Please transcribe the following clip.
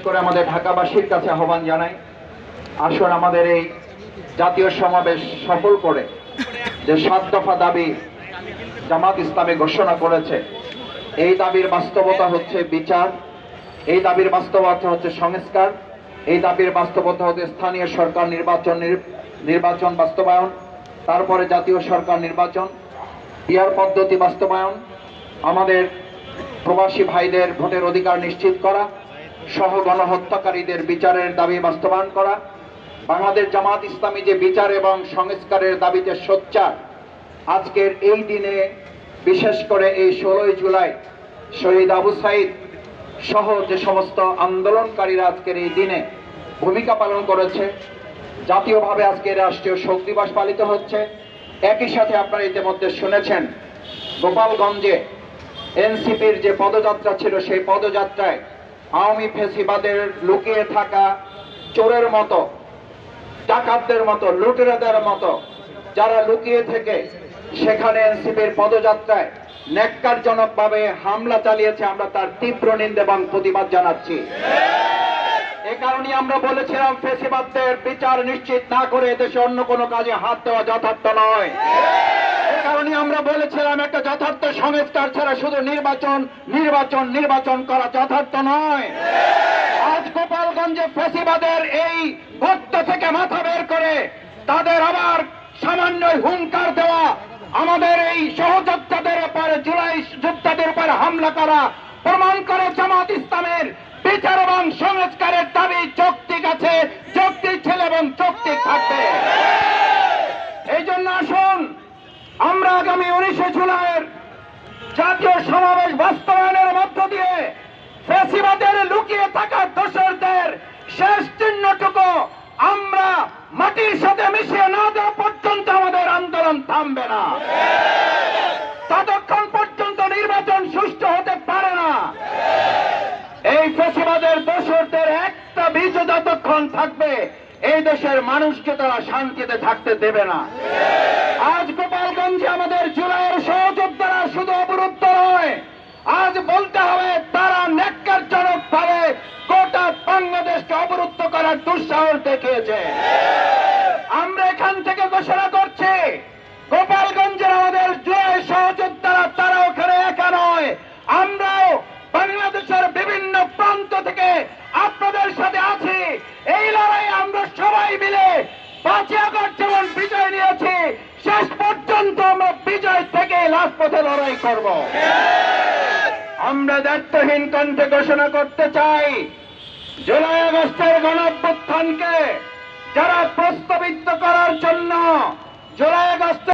করে আমাদের ঢাকাবাসীর কাছে আহ্বান জানাই, আসুন আমাদের এই জাতীয় সমাবেশ সফল করে যে 7 দফা দাবি জামাত ইসলামী ঘোষণা করেছে, এই দাবির বাস্তবতা হচ্ছে বিচার, এই দাবির বাস্তবতা হচ্ছে সংস্কার, এই দাবির বাস্তবতা হচ্ছে স্থানীয় সরকার নির্বাচন বাস্তবায়ন, তারপরে জাতীয় সরকার নির্বাচন, পিআর পদ্ধতি বাস্তবায়ন, আমাদের প্রবাসী ভাইদের ভোটের অধিকার নিশ্চিত করা সহ গণহত্যাকারীদের বিচারের দাবি বাস্তবায়ন করা। বাংলাদেশ জামাত ইসলামী যে বিচার এবং সংস্কারের দাবিতে সোচ্চার, আজকের এই দিনে বিশেষ করে এই 16 জুলাই শহীদ আবু সাইদ সহ যে সমস্ত আন্দোলনকারীরা আজকের এই দিনে ভূমিকা পালন করেছে, জাতীয়ভাবে আজকে রাষ্ট্রীয় শোক দিবস পালিত হচ্ছে। একই সাথে আপনারা ইতিমধ্যে শুনেছেন গোপালগঞ্জে এনসিপির যে পদযাত্রা ছিল, সেই পদযাত্রায় আওয়ামী ফ্যাসিবাদের লুকিয়ে থাকা চোরের মতো, ডাকাতদের মতো, লুটেরাদের মতো যারা লুকিয়ে থেকে সেখানে এনসিপির পদযাত্রায় ন্যাক্কারজনকভাবে হামলা চালিয়েছে, আমরা তার তীব্র নিন্দা এবং প্রতিবাদ জানাচ্ছি। এ কারণে আমরা বলেছিলাম ফ্যাসিবাদদের বিচার নিশ্চিত না করে এদেশে অন্য কোনো কাজে হাত দেওয়া যথার্থ নয়। এ কারণে আমরা বলেছিলাম একটা যথার্থ সংস্কার ছাড়া শুধু নির্বাচন করা যথার্থ নয়। আজ গোপালগঞ্জে ফ্যাসিবাদের এই ভক্ত থেকে মাথা বের করে তাদের আবার সামান্য হুঙ্কার দেওয়া, আমাদের এই সহযোদ্ধাদের উপরে, জুলাই যোদ্ধাদের উপরে হামলা করা প্রমাণ করে জামাত ইসলামের বিচার এবং সংস্কারের দাবি যৌক্তিক আছে, যৌক্তিক ছিল এবং যৌক্তিক থাকবে। এই জন্য আসুন আমরা আগামী 19 জুলাইয়ের জাতীয় সমাবেশ বাস্তবায়নের মধ্য দিয়ে ফ্যাসিবাদের লুকিয়ে থাকা দোষরদের শেষ চিহ্নটুকু আমরা মাটির সাথে মিশিয়ে না দেওয়া পর্যন্ত আমাদের আন্দোলন থামবে না। ততক্ষণ পর্যন্ত নির্বাচন সুষ্ঠু হতে পারে না। এই ফ্যাসিবাদের দোষরদের একটা বীজ যতক্ষণ থাকবে, এই দেশের মানুষকে তারা শান্তিতে থাকতে দেবে না। আজ গোপালগঞ্জে আমাদের জুলাইয়ের সহযোদ্ধারা শুধু অবরুদ্ধ নয়, আজ বলতে হবে তারা ন্যাক্কারজনক ভাবে গোটা বাংলাদেশকে অবরুদ্ধ করার দুঃসাহস দেখিয়েছে। আমরা এখান থেকে ঘোষণা করছি, গোপালগঞ্জের আমাদের জুলাই সহযোদ্ধারা তারা ওখানে একা নয়, আমরাও বাংলাদেশের বিভিন্ন প্রান্ত থেকে আপনাদের সাথে আছি। এই লড়াইয়ে আমরা সবাই মিলে 5 আগস্ট যেমন বিজয় নিয়েছি, শেষ পর্যন্ত আমরা বিজয় থেকে রাজপথে লড়াই করব। আমরা দায়িত্বহীন কণ্ঠে ঘোষণা করতে চাই, জুলাই আগস্টের গণঅভ্যুত্থানকে যারা প্রস্তাবিত করার জন্য জুলাই